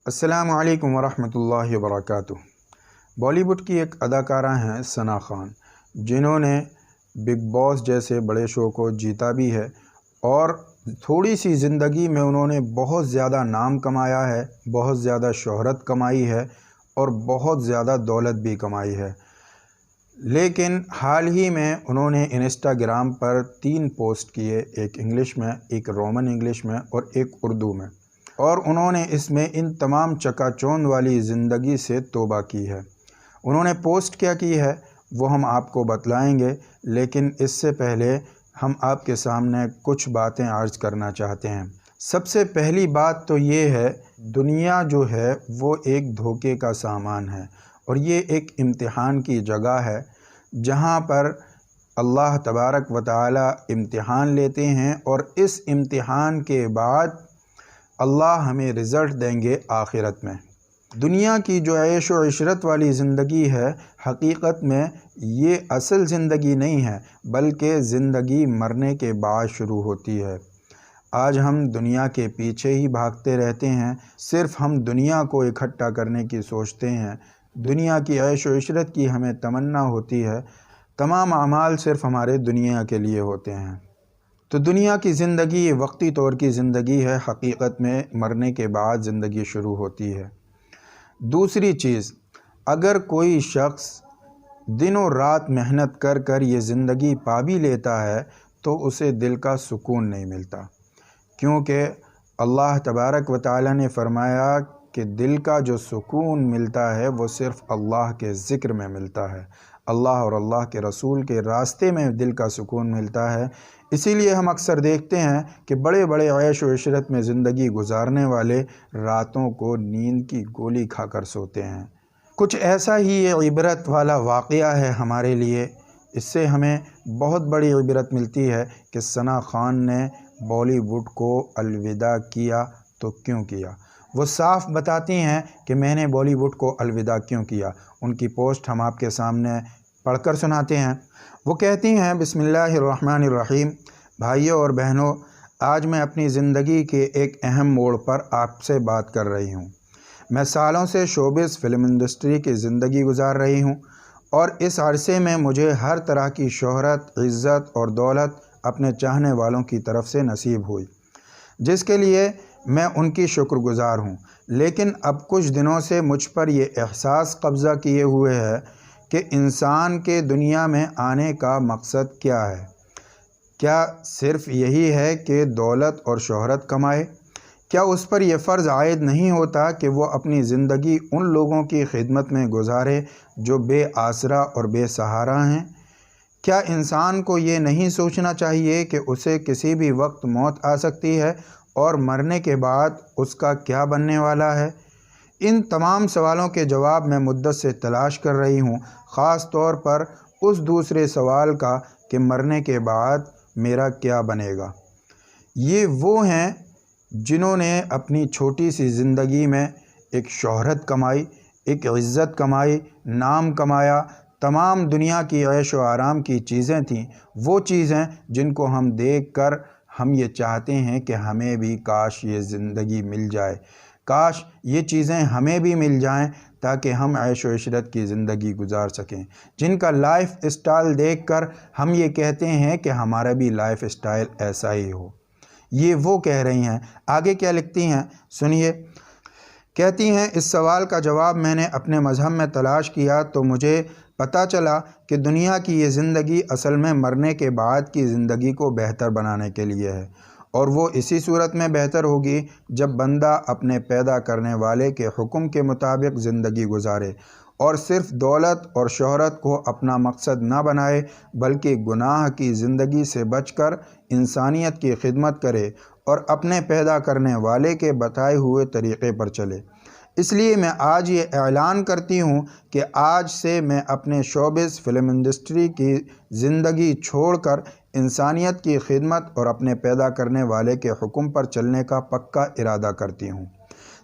السلام علیکم ورحمۃ اللہ وبرکاتہ۔ بالی ووڈ کی ایک اداکارہ ہیں ثنا خان، جنہوں نے بگ باس جیسے بڑے شو کو جیتا بھی ہے اور تھوڑی سی زندگی میں انہوں نے بہت زیادہ نام کمایا ہے، بہت زیادہ شہرت کمائی ہے اور بہت زیادہ دولت بھی کمائی ہے۔ لیکن حال ہی میں انہوں نے انسٹاگرام پر 3 پوسٹ کیے، ایک انگلش میں، ایک رومن انگلش میں اور ایک اردو میں، اور انہوں نے اس میں ان تمام چکا چوند والی زندگی سے توبہ کی ہے۔ انہوں نے پوسٹ کیا کی ہے وہ ہم آپ کو بتلائیں گے، لیکن اس سے پہلے ہم آپ کے سامنے کچھ باتیں عرض کرنا چاہتے ہیں۔ سب سے پہلی بات تو یہ ہے، دنیا جو ہے وہ ایک دھوکے کا سامان ہے اور یہ ایک امتحان کی جگہ ہے جہاں پر اللہ تبارک و تعالی امتحان لیتے ہیں، اور اس امتحان کے بعد اللہ ہمیں رزلٹ دیں گے آخرت میں۔ دنیا کی جو عیش و عشرت والی زندگی ہے، حقیقت میں یہ اصل زندگی نہیں ہے، بلکہ زندگی مرنے کے بعد شروع ہوتی ہے۔ آج ہم دنیا کے پیچھے ہی بھاگتے رہتے ہیں، صرف ہم دنیا کو اکٹھا کرنے کی سوچتے ہیں، دنیا کی عیش و عشرت کی ہمیں تمنا ہوتی ہے، تمام اعمال صرف ہمارے دنیا کے لیے ہوتے ہیں۔ تو دنیا کی زندگی یہ وقتی طور کی زندگی ہے، حقیقت میں مرنے کے بعد زندگی شروع ہوتی ہے۔ دوسری چیز، اگر کوئی شخص دن و رات محنت کر کر یہ زندگی پا بھی لیتا ہے تو اسے دل کا سکون نہیں ملتا، کیونکہ اللہ تبارک و تعالی نے فرمایا کہ دل کا جو سکون ملتا ہے وہ صرف اللہ کے ذکر میں ملتا ہے، اللہ اور اللہ کے رسول کے راستے میں دل کا سکون ملتا ہے۔ اسی لیے ہم اکثر دیکھتے ہیں کہ بڑے بڑے عیش و عشرت میں زندگی گزارنے والے راتوں کو نیند کی گولی کھا کر سوتے ہیں۔ کچھ ایسا ہی یہ عبرت والا واقعہ ہے ہمارے لیے، اس سے ہمیں بہت بڑی عبرت ملتی ہے کہ ثنا خان نے بالی ووڈ کو الوداع کیا تو کیوں کیا۔ وہ صاف بتاتی ہیں کہ میں نے بالی ووڈ کو الوداع کیوں کیا۔ ان کی پوسٹ ہم آپ کے سامنے پڑھ کر سناتے ہیں۔ وہ کہتی ہیں، بسم اللہ الرحمن الرحیم، بھائیوں اور بہنوں، آج میں اپنی زندگی کے ایک اہم موڑ پر آپ سے بات کر رہی ہوں۔ میں سالوں سے شوبز فلم انڈسٹری کی زندگی گزار رہی ہوں، اور اس عرصے میں مجھے ہر طرح کی شہرت، عزت اور دولت اپنے چاہنے والوں کی طرف سے نصیب ہوئی، جس کے لیے میں ان کی شکر گزار ہوں۔ لیکن اب کچھ دنوں سے مجھ پر یہ احساس قبضہ کیے ہوئے ہے کہ انسان کے دنیا میں آنے کا مقصد کیا ہے؟ کیا صرف یہی ہے کہ دولت اور شہرت کمائے؟ کیا اس پر یہ فرض عائد نہیں ہوتا کہ وہ اپنی زندگی ان لوگوں کی خدمت میں گزارے جو بے آسرا اور بے سہارا ہیں؟ کیا انسان کو یہ نہیں سوچنا چاہیے کہ اسے کسی بھی وقت موت آ سکتی ہے اور مرنے کے بعد اس کا کیا بننے والا ہے؟ ان تمام سوالوں کے جواب میں مدت سے تلاش کر رہی ہوں، خاص طور پر اس دوسرے سوال کا کہ مرنے کے بعد میرا کیا بنے گا۔ یہ وہ ہیں جنہوں نے اپنی چھوٹی سی زندگی میں ایک شہرت کمائی، ایک عزت کمائی، نام کمایا، تمام دنیا کی عیش و آرام کی چیزیں تھیں، وہ چیزیں جن کو ہم دیکھ کر ہم یہ چاہتے ہیں کہ ہمیں بھی کاش یہ زندگی مل جائے، کاش یہ چیزیں ہمیں بھی مل جائیں تاکہ ہم عیش و عشرت کی زندگی گزار سکیں، جن کا لائف اسٹائل دیکھ کر ہم یہ کہتے ہیں کہ ہمارا بھی لائف اسٹائل ایسا ہی ہو۔ یہ وہ کہہ رہی ہیں۔ آگے کیا لکھتی ہیں سنیے۔ کہتی ہیں، اس سوال کا جواب میں نے اپنے مذہب میں تلاش کیا تو مجھے پتہ چلا کہ دنیا کی یہ زندگی اصل میں مرنے کے بعد کی زندگی کو بہتر بنانے کے لیے ہے، اور وہ اسی صورت میں بہتر ہوگی جب بندہ اپنے پیدا کرنے والے کے حکم کے مطابق زندگی گزارے اور صرف دولت اور شہرت کو اپنا مقصد نہ بنائے، بلکہ گناہ کی زندگی سے بچ کر انسانیت کی خدمت کرے اور اپنے پیدا کرنے والے کے بتائے ہوئے طریقے پر چلے۔ اس لیے میں آج یہ اعلان کرتی ہوں کہ آج سے میں اپنے شوبز فلم انڈسٹری کی زندگی چھوڑ کر انسانیت کی خدمت اور اپنے پیدا کرنے والے کے حکم پر چلنے کا پکا ارادہ کرتی ہوں۔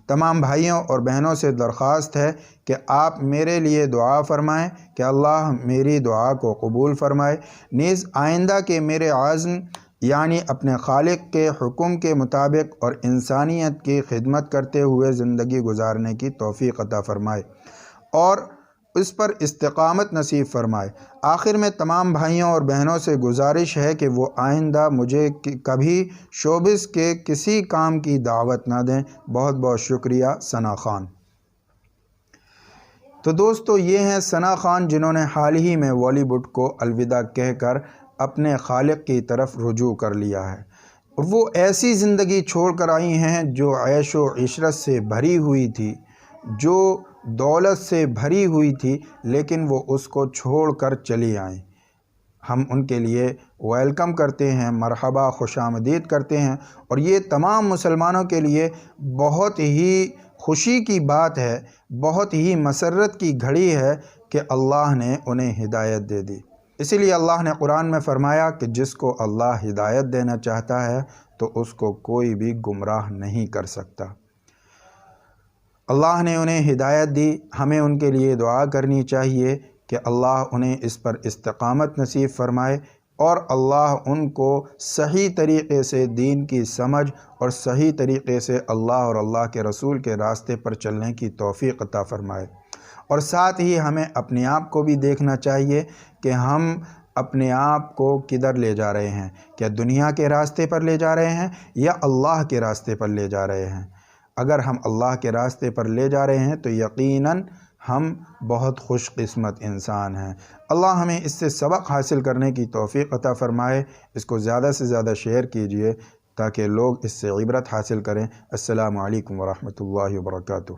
تمام بھائیوں اور بہنوں سے درخواست ہے کہ آپ میرے لیے دعا فرمائیں کہ اللہ میری دعا کو قبول فرمائے، نیز آئندہ کے میرے عزم یعنی اپنے خالق کے حکم کے مطابق اور انسانیت کی خدمت کرتے ہوئے زندگی گزارنے کی توفیق عطا فرمائے اور اس پر استقامت نصیب فرمائے۔ آخر میں تمام بھائیوں اور بہنوں سے گزارش ہے کہ وہ آئندہ مجھے کبھی شوبز کے کسی کام کی دعوت نہ دیں۔ بہت بہت شکریہ، ثنا خان۔ تو دوستو، یہ ہیں ثنا خان، جنہوں نے حال ہی میں بالی ووڈ کو الوداع کہہ کر اپنے خالق کی طرف رجوع کر لیا ہے، اور وہ ایسی زندگی چھوڑ کر آئی ہیں جو عیش و عشرت سے بھری ہوئی تھی، جو دولت سے بھری ہوئی تھی، لیکن وہ اس کو چھوڑ کر چلی آئیں۔ ہم ان کے لیے ویلکم کرتے ہیں، مرحبا، خوش آمدید کرتے ہیں، اور یہ تمام مسلمانوں کے لیے بہت ہی خوشی کی بات ہے، بہت ہی مسرت کی گھڑی ہے کہ اللہ نے انہیں ہدایت دے دی۔ اسی لیے اللہ نے قرآن میں فرمایا کہ جس کو اللہ ہدایت دینا چاہتا ہے تو اس کو کوئی بھی گمراہ نہیں کر سکتا۔ اللہ نے انہیں ہدایت دی، ہمیں ان کے لیے دعا کرنی چاہیے کہ اللہ انہیں اس پر استقامت نصیب فرمائے، اور اللہ ان کو صحیح طریقے سے دین کی سمجھ اور صحیح طریقے سے اللہ اور اللہ کے رسول کے راستے پر چلنے کی توفیق عطا فرمائے۔ اور ساتھ ہی ہمیں اپنے آپ کو بھی دیکھنا چاہیے کہ ہم اپنے آپ کو کدھر لے جا رہے ہیں، کیا دنیا کے راستے پر لے جا رہے ہیں یا اللہ کے راستے پر لے جا رہے ہیں۔ اگر ہم اللہ کے راستے پر لے جا رہے ہیں تو یقیناً ہم بہت خوش قسمت انسان ہیں۔ اللہ ہمیں اس سے سبق حاصل کرنے کی توفیق عطا فرمائے۔ اس کو زیادہ سے زیادہ شیئر کیجئے تاکہ لوگ اس سے عبرت حاصل کریں۔ السلام علیکم ورحمۃ اللہ وبرکاتہ۔